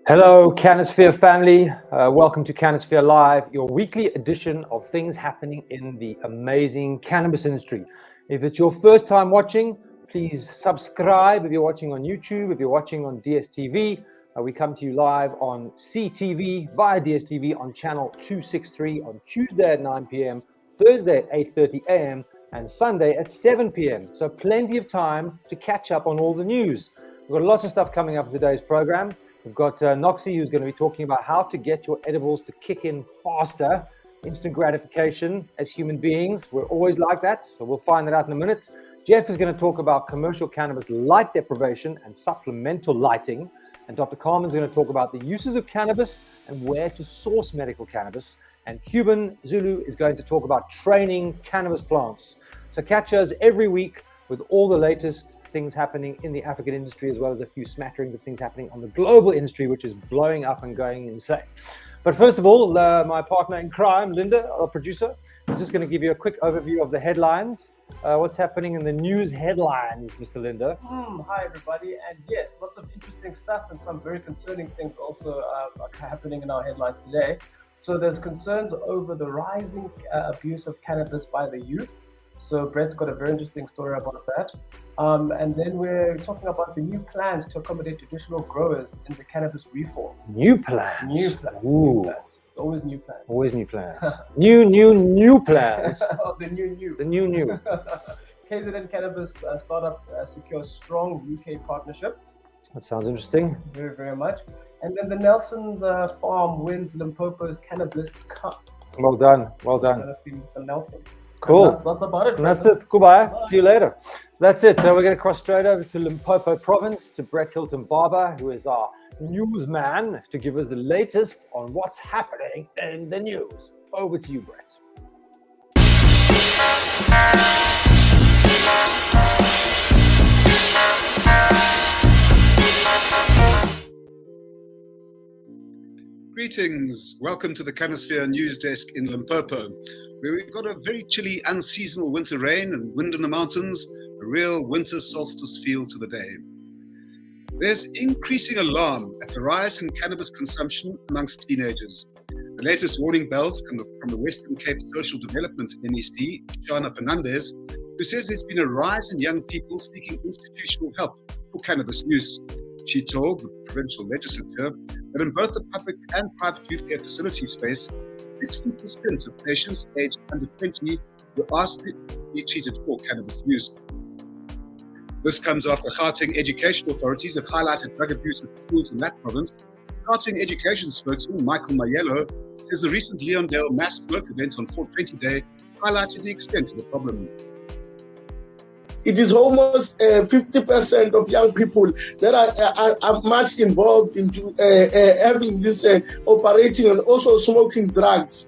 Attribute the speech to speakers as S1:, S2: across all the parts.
S1: Hello, CannaSphere family. Welcome to CannaSphere Live, your weekly edition of things happening in the amazing cannabis industry. If it's your first time watching, please subscribe. If you're watching on YouTube, if you're watching on DSTV, we come to you live on CTV via DSTV on channel 263 on Tuesday at 9 p.m., Thursday at 8:30 a.m., and Sunday at 7 p.m. So plenty of time to catch up on all the news. We've got lots of stuff coming up in today's program. We've got Noxy, who's going to be talking about how to get your edibles to kick in faster. Instant gratification as human beings. We're always like that, so we'll find that out in a minute. Jeff is going to talk about commercial cannabis light deprivation and supplemental lighting. And Dr. Carmen is going to talk about the uses of cannabis and where to source medical cannabis. And Cuban Zulu is going to talk about training cannabis plants. So catch us every week with all the latest things happening in the African industry, as well as a few smatterings of things happening on the global industry, which is blowing up and going insane. But first of all, my partner in crime, Linda, our producer, is just going to give you a quick overview of the headlines. What's happening in the news headlines, Mr. Linda?
S2: Hi, everybody. And yes, lots of interesting stuff and some very concerning things also are happening in our headlines today. So there's concerns over the rising abuse of cannabis by the youth. So Brett's got a very interesting story about that. And then we're talking about the new plans to accommodate traditional growers in the cannabis reform.
S1: New plans?
S2: New plans.
S1: Ooh.
S2: New plans. It's always new plans.
S1: Always new plans. new plans.
S2: The new.
S1: The new.
S2: KZN Cannabis startup secures strong UK partnership.
S1: That sounds interesting.
S2: Very, very much. And then the Nelson's farm wins Limpopo's Cannabis Cup.
S1: Well done. Well done.
S2: See Mr. Nelson.
S1: Cool.
S2: That's about it.
S1: And that's it. Goodbye. See you later. That's it. So we're going to cross straight over to Limpopo province to Brett Hilton-Barber, who is our newsman, to give us the latest on what's happening in the news. Over to you, Brett.
S3: Greetings. Welcome to the CannaSphere news desk in Limpopo, where we've got a very chilly, unseasonal winter rain and wind in the mountains, a real winter solstice feel to the day. There's increasing alarm at the rise in cannabis consumption amongst teenagers. The latest warning bells come from the Western Cape Social Development MEC, Shana Fernandez, who says there's been a rise in young people seeking institutional help for cannabis use. She told the provincial legislature that in both the public and private youth care facility space, 60% of patients aged under 20 were asked to be treated for cannabis use. This comes after Gauteng education authorities have highlighted drug abuse at schools in that province. Gauteng education spokesman Michael Mayello says the recent Leondale mass smoke event on 420 Day highlighted the extent of the problem.
S4: It is almost 50% of young people that are much involved in having this operating and also smoking drugs.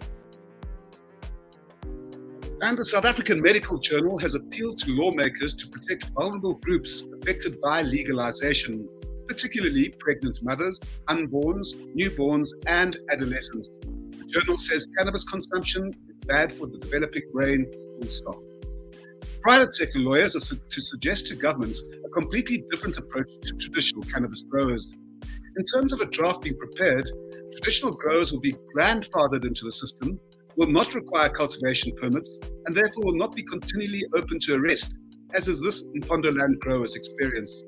S3: And the South African Medical Journal has appealed to lawmakers to protect vulnerable groups affected by legalization, particularly pregnant mothers, unborns, newborns, and adolescents. The journal says cannabis consumption is bad for the developing brain, full stop. Private sector lawyers are to suggest to governments a completely different approach to traditional cannabis growers. In terms of a draft being prepared, traditional growers will be grandfathered into the system, will not require cultivation permits, and therefore will not be continually open to arrest, as is this Mpondoland growers' experience.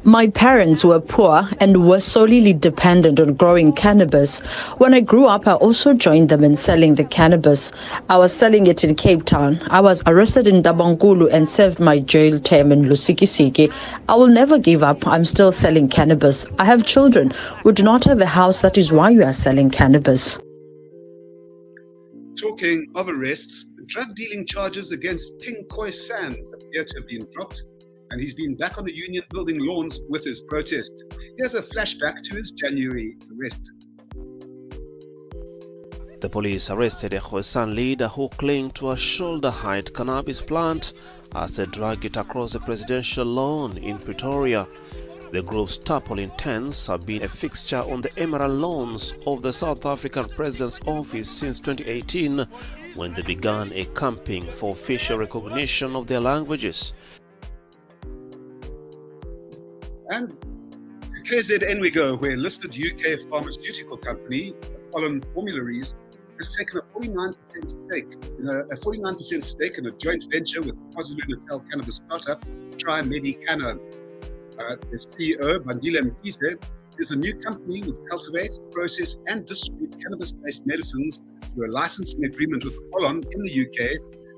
S5: My parents were poor and were solely dependent on growing cannabis. When I grew up, I also joined them in selling the cannabis. I was selling it in Cape Town. I was arrested in Dabangulu and served my jail term in Lusikisiki. I will never give up. I'm still selling cannabis. I have children. We do not have a house. That is why we are selling cannabis.
S3: Talking of arrests, drug dealing charges against King Khoisan appear to have been dropped, and he's been back on the Union Building lawns with his protest. Here's a flashback to his January arrest.
S6: The police arrested a Khoisan leader who claimed to a shoulder-height cannabis plant as they dragged it across the presidential lawn in Pretoria. The group's tarpaulin tents have been a fixture on the emerald lawns of the South African President's office since 2018, when they began a campaign for official recognition of their languages.
S3: And KZN we go, where listed UK pharmaceutical company, Pollen Formularies, has taken a 49% stake in a joint venture with KwaZulu-Natal cannabis startup Trimedicanna. The CEO, Bandile Mkhize, is a new company which cultivates, process and distribute cannabis-based medicines through a licensing agreement with Pollen in the UK.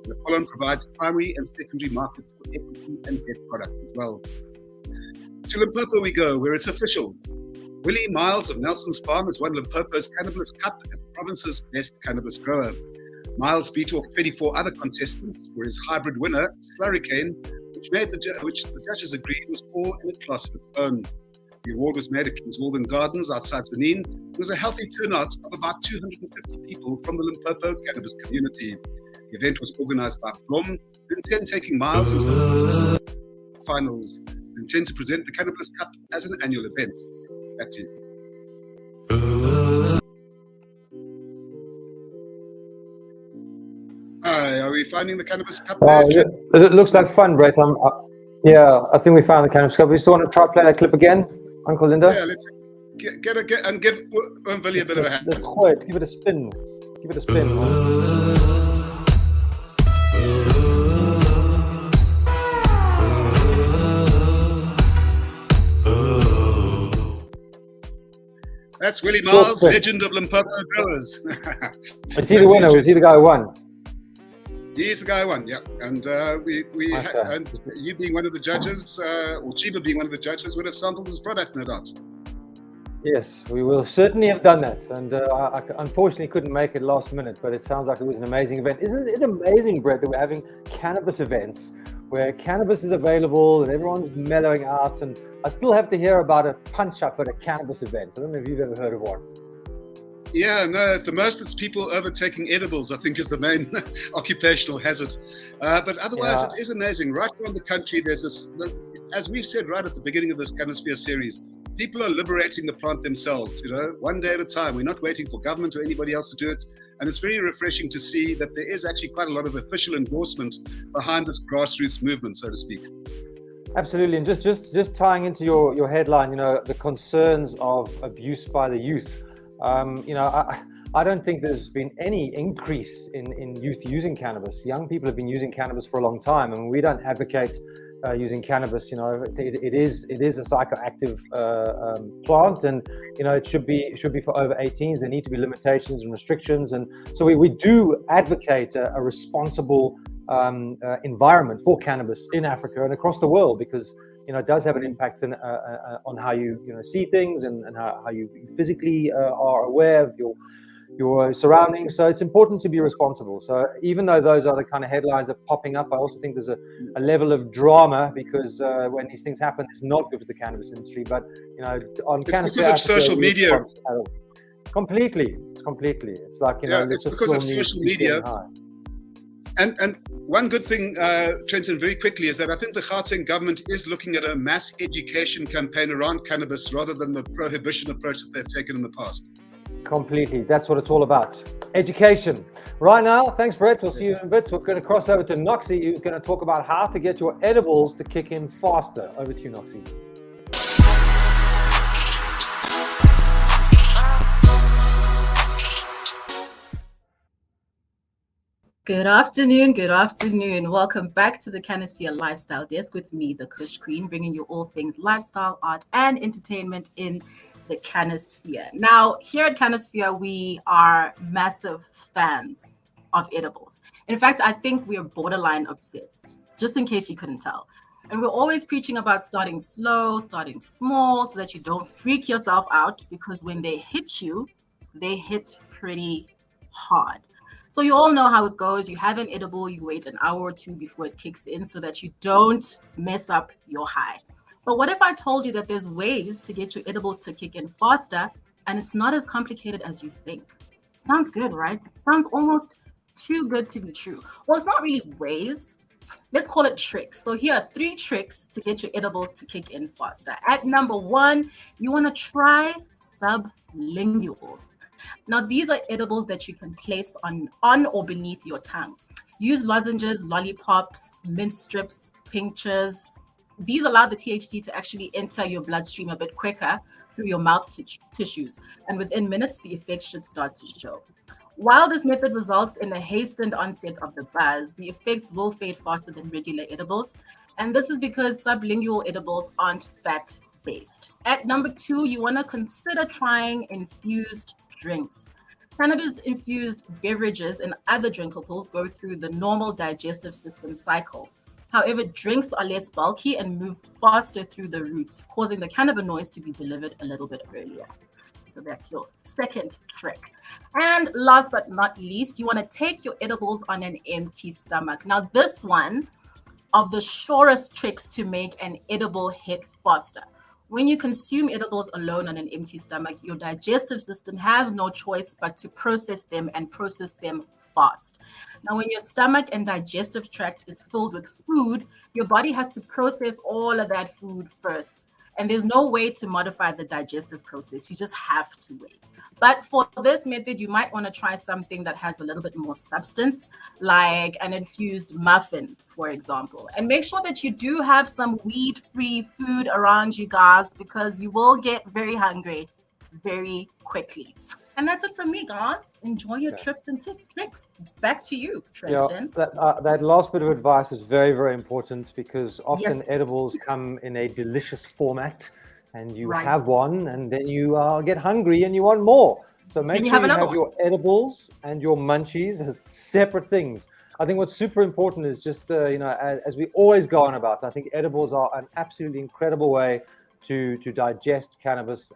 S3: And the Pollen provides primary and secondary markets for equity and debt products as well. To Limpopo we go, where it's official. Willie Miles of Nelson's Farm has won Limpopo's Cannabis Cup as the province's best cannabis grower. Miles beat off 34 other contestants for his hybrid winner, Slurricane, which the judges agreed was all in a class of its own. The award was made at King's Walden Gardens outside Zanin. There was a healthy turnout of about 250 people from the Limpopo cannabis community. The event was organized by Blom, who intend taking Miles into the finals. They intend to present the Cannabis Cup as an annual event. Back to you. Hi, are we finding the Cannabis Cup?
S1: It looks like fun, Brett. Yeah, I think we found the Cannabis Cup. We still want to try play that clip again, Uncle Linda?
S3: Yeah, let's get and give Willie a bit of a hand.
S1: Let's quit. Give it a spin. Give it a spin.
S3: That's Willie Miles, legend of Limpopo growers.
S1: Is he the winner? Was he the guy who won?
S3: He's the guy who won, yeah. And and you being one of the judges, or Cheeba being one of the judges, would have sampled his product, no doubt.
S1: Yes, we will certainly have done that. And I unfortunately couldn't make it last minute, but it sounds like it was an amazing event. Isn't it amazing, Brett, that we're having cannabis events where cannabis is available and everyone's mellowing out? And I still have to hear about a punch-up at a cannabis event. I don't know if you've ever heard of one.
S3: Yeah, no, at the most it's people overtaking edibles, I think, is the main occupational hazard. But otherwise, It is amazing. Right around the country, there's this, as we've said right at the beginning of this CannaSphere series, people are liberating the plant themselves, one day at a time. We're not waiting for government or anybody else to do it. And it's very refreshing to see that there is actually quite a lot of official endorsement behind this grassroots movement, so to speak.
S1: Absolutely. And just tying into your headline, the concerns of abuse by the youth. I don't think there's been any increase in youth using cannabis. Young people have been using cannabis for a long time, and we don't advocate using cannabis. It is a psychoactive plant, and it should be for over 18s. There need to be limitations and restrictions, and so we do advocate a responsible environment for cannabis in Africa and across the world, because it does have an impact on how you see things and how you physically are aware of your surroundings. So it's important to be responsible. So even though those are the kind of headlines that are popping up, I also think there's a level of drama, because when these things happen, it's not good for the cannabis industry. But on
S3: it's
S1: CannaSphere
S3: because of social media.
S1: Completely. It's like
S3: it's because of social media. And one good thing, Trenton, very quickly, is that I think the Gauteng government is looking at a mass education campaign around cannabis rather than the prohibition approach that they've taken in the past.
S1: Completely. That's what it's all about. Education. Right now, thanks, Brett. We'll see you in a bit. We're going to cross over to Noxy, who's going to talk about how to get your edibles to kick in faster. Over to you, Noxy.
S7: Good afternoon. Welcome back to the CannaSphere Lifestyle Desk with me, the Kush Queen, bringing you all things lifestyle, art, and entertainment in the CannaSphere. Now, here at CannaSphere, we are massive fans of edibles. In fact, I think we are borderline obsessed, just in case you couldn't tell. And we're always preaching about starting slow, starting small, so that you don't freak yourself out, because when they hit you, they hit pretty hard. So you all know how it goes. You have an edible, you wait an hour or two before it kicks in so that you don't mess up your high. But what if I told you that there's ways to get your edibles to kick in faster, and it's not as complicated as you think? Sounds good, right? It sounds almost too good to be true. Well, it's not really ways. Let's call it tricks. So here are 3 tricks to get your edibles to kick in faster. At number 1, you want to try sublinguals. Now, these are edibles that you can place on or beneath your tongue. Use lozenges, lollipops, mint strips, tinctures, These allow the THC to actually enter your bloodstream a bit quicker through your mouth tissues, and within minutes, the effects should start to show. While this method results in a hastened onset of the buzz, the effects will fade faster than regular edibles, and this is because sublingual edibles aren't fat-based. At number 2, you want to consider trying infused drinks. Cannabis-infused beverages and other drinkables go through the normal digestive system cycle. However, drinks are less bulky and move faster through the roots, causing the cannabinoids to be delivered a little bit earlier. So that's your second trick. And last but not least, you want to take your edibles on an empty stomach. Now, this one of the surest tricks to make an edible hit faster. When you consume edibles alone on an empty stomach, your digestive system has no choice but to process them and process them fast. Now, when your stomach and digestive tract is filled with food, your body has to process all of that food first. And there's no way to modify the digestive process. You just have to wait. But for this method, you might want to try something that has a little bit more substance, like an infused muffin, for example. And make sure that you do have some weed-free food around you guys, because you will get very hungry very quickly. And that's it from me, guys. Enjoy your trips and tricks. Back to you, Trenton.
S1: Yeah, that last bit of advice is very, very important, because often edibles come in a delicious format, and you have one, and then you get hungry and you want more. So make sure you have your edibles and your munchies as separate things. I think what's super important is just, as we always go on about, I think edibles are an absolutely incredible way to digest cannabis.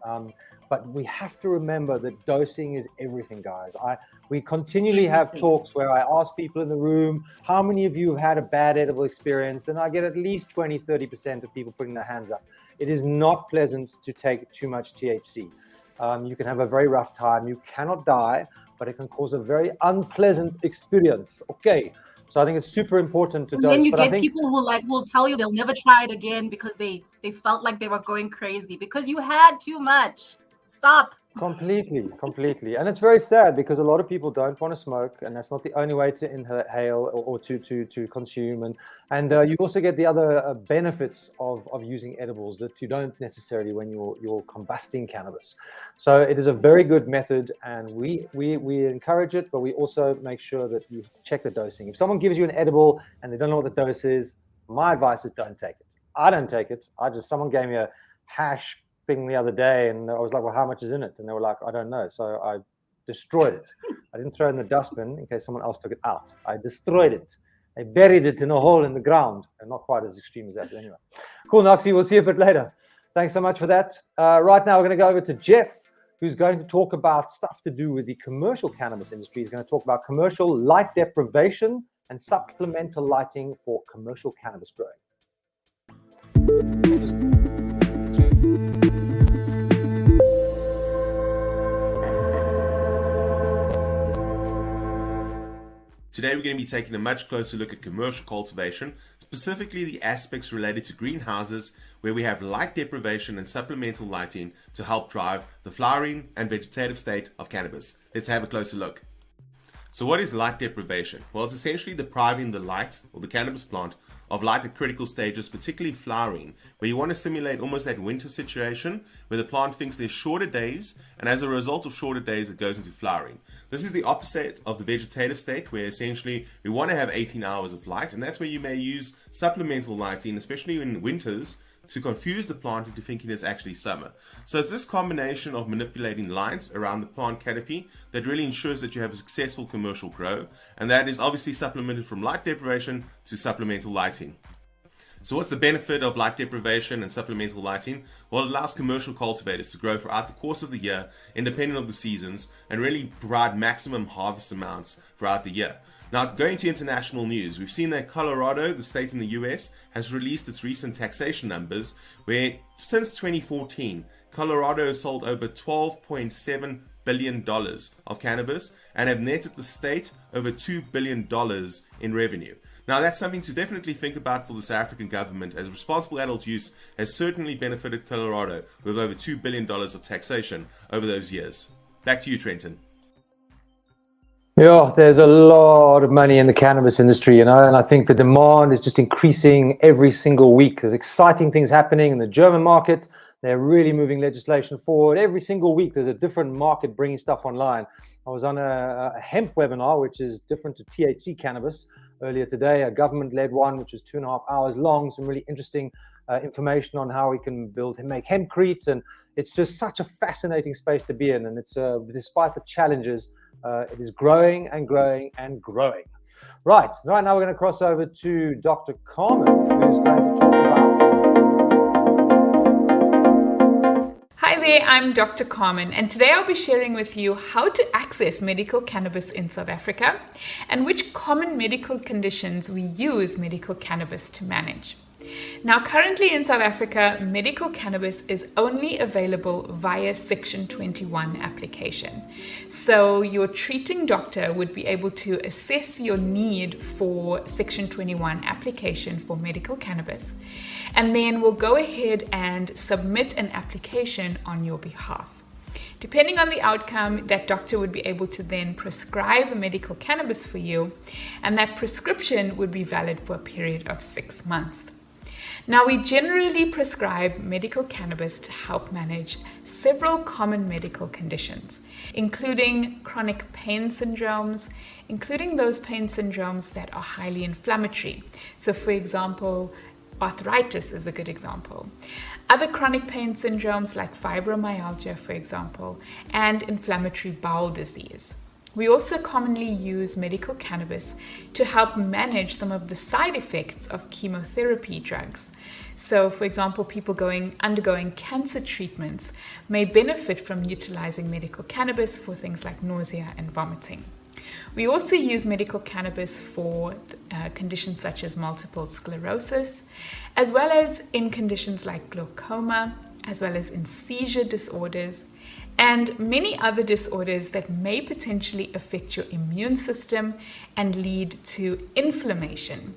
S1: But we have to remember that dosing is everything, guys. We continually have talks where I ask people in the room, how many of you have had a bad edible experience? And I get at least 20, 30% of people putting their hands up. It is not pleasant to take too much THC. You can have a very rough time. You cannot die, but it can cause a very unpleasant experience. Okay. So I think it's super important to dose.
S7: Then you get people who will tell you they'll never try it again because they felt like they were going crazy because you had too much. Stop.
S1: Completely. And it's very sad because a lot of people don't want to smoke, and that's not the only way to inhale or to consume. And you also get the other benefits of using edibles that you don't necessarily when you're combusting cannabis. So it is a very good method, and we encourage it, but we also make sure that you check the dosing. If someone gives you an edible and they don't know what the dose is, my advice is don't take it. I don't take it. Someone gave me a hash thing the other day, and I was like, well, how much is in it? And they were like, I don't know. So I destroyed it. I didn't throw it in the dustbin in case someone else took it out. I destroyed it. I buried it in a hole in the ground, and not quite as extreme as that, but anyway. Cool, Noxy, we'll see you a bit later. Thanks so much for that. Right now, we're going to go over to Jeff, who's going to talk about stuff to do with the commercial cannabis industry. He's going to talk about commercial light deprivation and supplemental lighting for commercial cannabis growing.
S8: Today we're going to be taking a much closer look at commercial cultivation, specifically the aspects related to greenhouses, where we have light deprivation and supplemental lighting to help drive the flowering and vegetative state of cannabis. Let's have a closer look. So what is light deprivation? Well, it's essentially depriving the light or the cannabis plant of light at critical stages, particularly flowering, where you want to simulate almost that winter situation where the plant thinks there's shorter days, and as a result of shorter days, it goes into flowering. This is the opposite of the vegetative state, where essentially we want to have 18 hours of light, and that's where you may use supplemental lighting, especially in winters, to confuse the plant into thinking it's actually summer. So it's this combination of manipulating lights around the plant canopy that really ensures that you have a successful commercial grow, and that is obviously supplemented from light deprivation to supplemental lighting. So what's the benefit of light deprivation and supplemental lighting? Well, it allows commercial cultivators to grow throughout the course of the year, independent of the seasons, and really provide maximum harvest amounts throughout the year. Now, going to international news, we've seen that Colorado, the state in the US, has released its recent taxation numbers, where since 2014, Colorado has sold over $12.7 billion of cannabis and have netted the state over $2 billion in revenue. Now, that's something to definitely think about for the South African government, as responsible adult use has certainly benefited Colorado with over $2 billion of taxation over those years. Back to you, Trenton.
S1: Yeah, there's a lot of money in the cannabis industry, and I think the demand is just increasing every single week. There's exciting things happening in the German market. They're really moving legislation forward. Every single week, there's a different market bringing stuff online. I was on a hemp webinar, which is different to THC cannabis, earlier today, a government-led one, which is 2.5 hours long. Some really interesting information on how we can make hempcrete, and it's just such a fascinating space to be in. And it's despite the challenges, it is growing and growing and growing. Right now we're going to cross over to Dr. Carmen, who's going to talk about...
S9: Hi there, I'm Dr. Carmen, and today I'll be sharing with you how to access medical cannabis in South Africa and which common medical conditions we use medical cannabis to manage. Now, currently in South Africa, medical cannabis is only available via Section 21 application. So your treating doctor would be able to assess your need for Section 21 application for medical cannabis, and then will go ahead and submit an application on your behalf. Depending on the outcome, that doctor would be able to then prescribe medical cannabis for you, and that prescription would be valid for a period of 6 months. Now, we generally prescribe medical cannabis to help manage several common medical conditions, including chronic pain syndromes, including those pain syndromes that are highly inflammatory. So, for example, arthritis is a good example. Other chronic pain syndromes like fibromyalgia, for example, and inflammatory bowel disease. We also commonly use medical cannabis to help manage some of the side effects of chemotherapy drugs. So, for example, people undergoing cancer treatments may benefit from utilizing medical cannabis for things like nausea and vomiting. We also use medical cannabis for conditions such as multiple sclerosis, as well as in conditions like glaucoma, as well as in seizure disorders, and many other disorders that may potentially affect your immune system and lead to inflammation.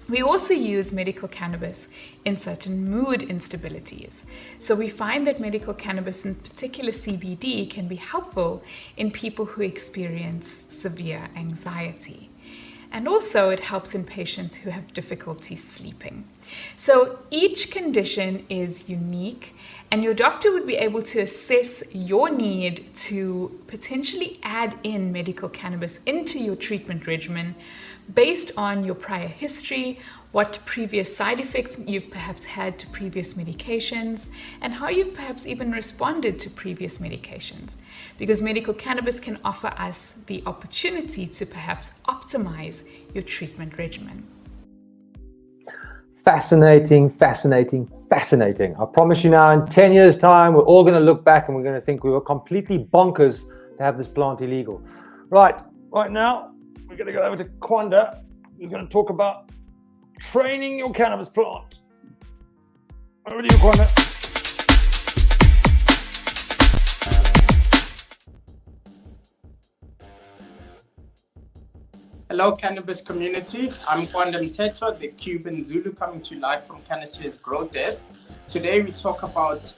S9: We also use medical cannabis in certain mood instabilities. So we find that medical cannabis, in particular CBD, can be helpful in people who experience severe anxiety. And also it helps in patients who have difficulty sleeping. So each condition is unique, and your doctor would be able to assess your need to potentially add in medical cannabis into your treatment regimen based on your prior history, what previous side effects you've perhaps had to previous medications, and how you've perhaps even responded to previous medications. Because medical cannabis can offer us the opportunity to perhaps optimize your treatment regimen.
S1: Fascinating, fascinating, fascinating. I promise you now, in 10 years' time, we're all going to look back and we're going to think we were completely bonkers to have this plant illegal. Right now, we're going to go over to Kwanda, who's going to talk about training your cannabis plant. Over to you, Kwanda.
S10: Hello, cannabis community. I'm Kwanda Mtetwa, the Cuban Zulu, coming to you live from CannaSphere's Grow Desk. Today we talk about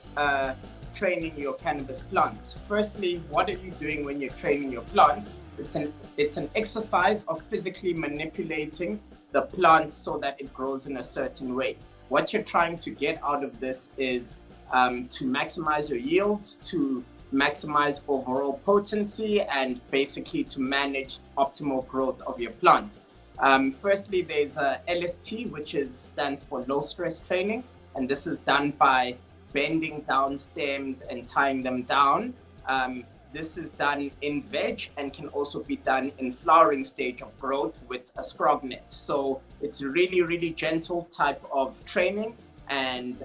S10: training your cannabis plants. Firstly, what are you doing when you're training your plant? It's an exercise of physically manipulating the plant so that it grows in a certain way. What you're trying to get out of this is to maximize your yields, to maximize overall potency, and basically to manage optimal growth of your plant. Firstly, there's LST, which stands for low stress training, and this is done by bending down stems and tying them down. This is done in veg and can also be done in flowering stage of growth with a scrog net. So it's a really, really gentle type of training. And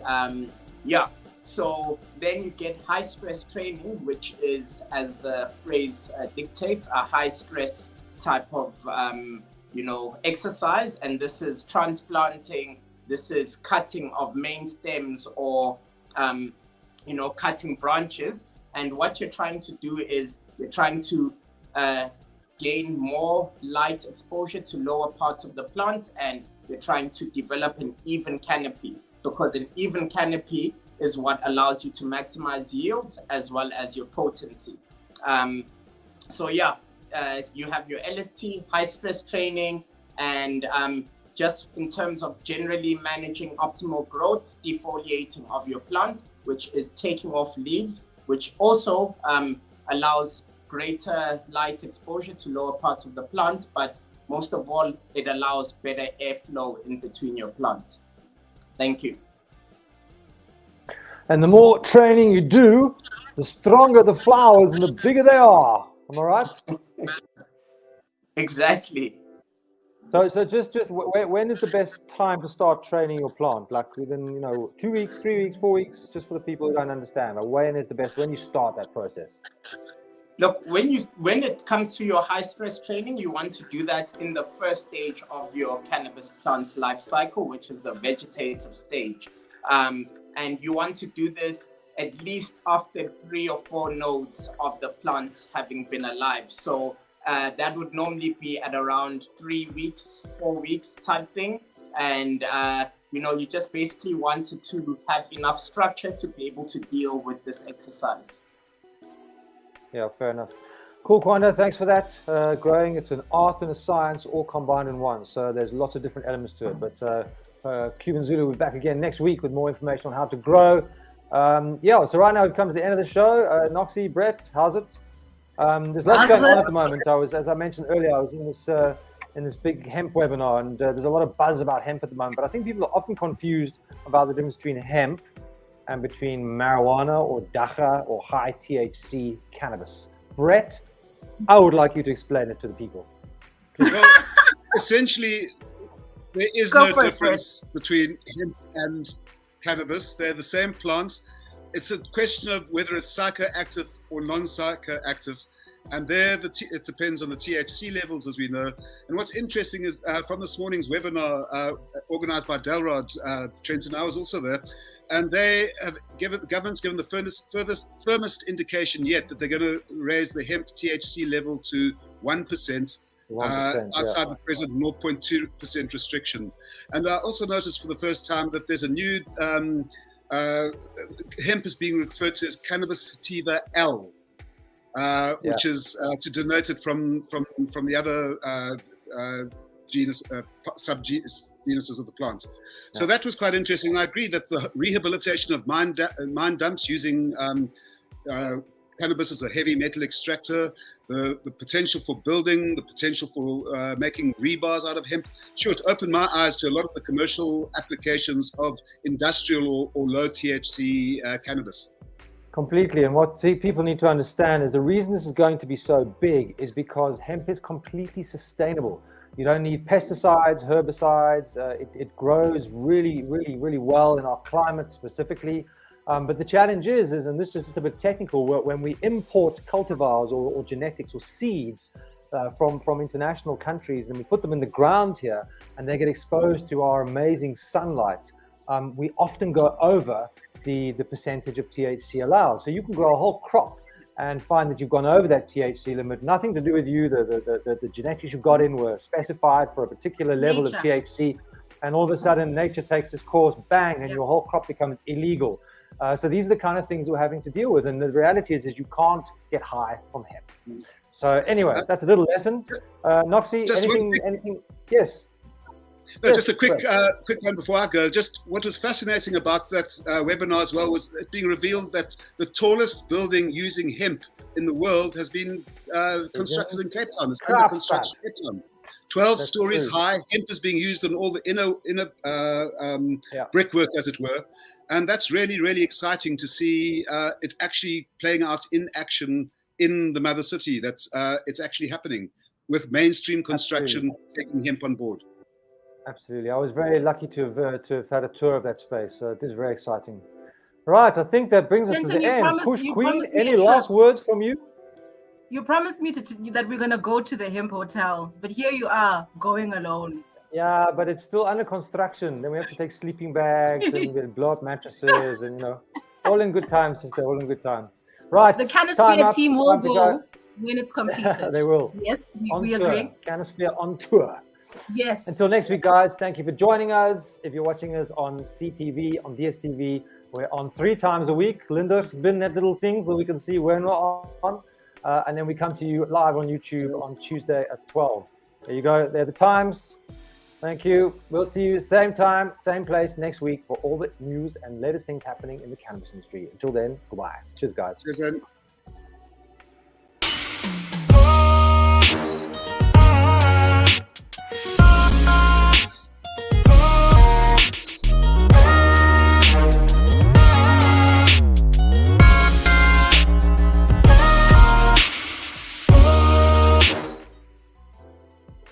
S10: so then you get high stress training, which is, as the phrase dictates, a high stress type of exercise. And this is transplanting, this is cutting of main stems or cutting branches. And what you're trying to do is you're trying to gain more light exposure to lower parts of the plant, and you're trying to develop an even canopy, because an even canopy is what allows you to maximize yields as well as your potency. you have your LST, high stress training, and just in terms of generally managing optimal growth, defoliating of your plant, which is taking off leaves, which also allows greater light exposure to lower parts of the plant, but most of all, it allows better airflow in between your plants. Thank you.
S1: And the more training you do, the stronger the flowers and the bigger they are. Am I right?
S10: Exactly.
S1: So just when is the best time to start training your plant? Like within 2 weeks, 3 weeks, 4 weeks, just for the people who don't understand. Like when is the best when you start that process?
S10: Look, when it comes to your high stress training, you want to do that in the first stage of your cannabis plant's life cycle, which is the vegetative stage. And you want to do this at least after 3 or 4 nodes of the plant having been alive. So that would normally be at around 3 weeks, 4 weeks type thing. And, you just basically wanted to have enough structure to be able to deal with this exercise.
S1: Yeah, fair enough. Cool, Kwanda, thanks for that. Growing, it's an art and a science all combined in one. So there's lots of different elements to it. But Cuban Zulu will be back again next week with more information on how to grow. So right now we've come to the end of the show. Noxy, Brett, how's it? There's lots going on at the moment. As I mentioned earlier, I was in this big hemp webinar, and there's a lot of buzz about hemp at the moment. But I think people are often confused about the difference between hemp and between marijuana or dacha or high THC cannabis. Brett, I would like you to explain it to the people.
S3: Well, essentially, there is no difference between hemp and cannabis. They're the same plant. It's a question of whether it's psychoactive or non-psychoactive. And there, it depends on the THC levels, as we know. And what's interesting is from this morning's webinar organized by Delrod, Trenton, I was also there, and they have the government's given the firmest indication yet that they're going to raise the hemp THC level to 1%. Outside the present 0.2% restriction. And I also noticed for the first time that there's a new hemp is being referred to as Cannabis sativa L, which is to denote it from the other subgenuses of the plant. So that was quite interesting. And I agree that the rehabilitation of mine dumps using cannabis as a heavy metal extractor, the potential for building, the potential for making rebars out of hemp. Sure, it opened my eyes to a lot of the commercial applications of industrial or low THC cannabis.
S1: Completely. And what people need to understand is the reason this is going to be so big is because hemp is completely sustainable. You don't need pesticides, herbicides. It grows really, really, really well in our climate specifically. But the challenge is, and this is just a bit technical, when we import cultivars or genetics or seeds from international countries and we put them in the ground here and they get exposed to our amazing sunlight, we often go over the percentage of THC allowed. So you can grow a whole crop and find that you've gone over that THC limit. Nothing to do with you. The genetics you got in were specified for a particular level of THC, and all of a sudden nature takes its course, bang, and your whole crop becomes illegal. So these are the kind of things we're having to deal with. And the reality is you can't get high from hemp. So anyway, that's a little lesson. Noxy, anything? Yes.
S3: No, just a quick one before I go. Just what was fascinating about that webinar as well was it being revealed that the tallest building using hemp in the world has been constructed in Cape Town. It's under construction in Cape Town. 12 stories high. Hemp is being used on all the inner brickwork, as it were. And that's really, really exciting to see it actually playing out in action in the mother city. That's it's actually happening with mainstream construction taking hemp on board.
S1: Absolutely. I was very lucky to have had a tour of that space. So it is very exciting. Right. I think that brings us to the end. Kush Queen, any last words from you?
S7: You promised me that we're going to go to the hemp hotel, but here you are going alone.
S1: Yeah, but it's still under construction. Then we have to take sleeping bags and blow up mattresses and, all in good time, sister, all in good time. Right.
S7: The CannaSphere team will go when it's completed.
S1: They will.
S7: Yes, we agree.
S1: CannaSphere on tour.
S7: Yes.
S1: Until next week, guys, thank you for joining us. If you're watching us on CTV, on DSTV, we're on 3 times a week. Linda's been that little thing so we can see when we're on. and then we come to you live on YouTube on Tuesday at 12. There you go. They're the times. Thank you. We'll see you same time, same place next week for all the news and latest things happening in the cannabis industry. Until then, goodbye. Cheers, guys.
S3: Cheers, then.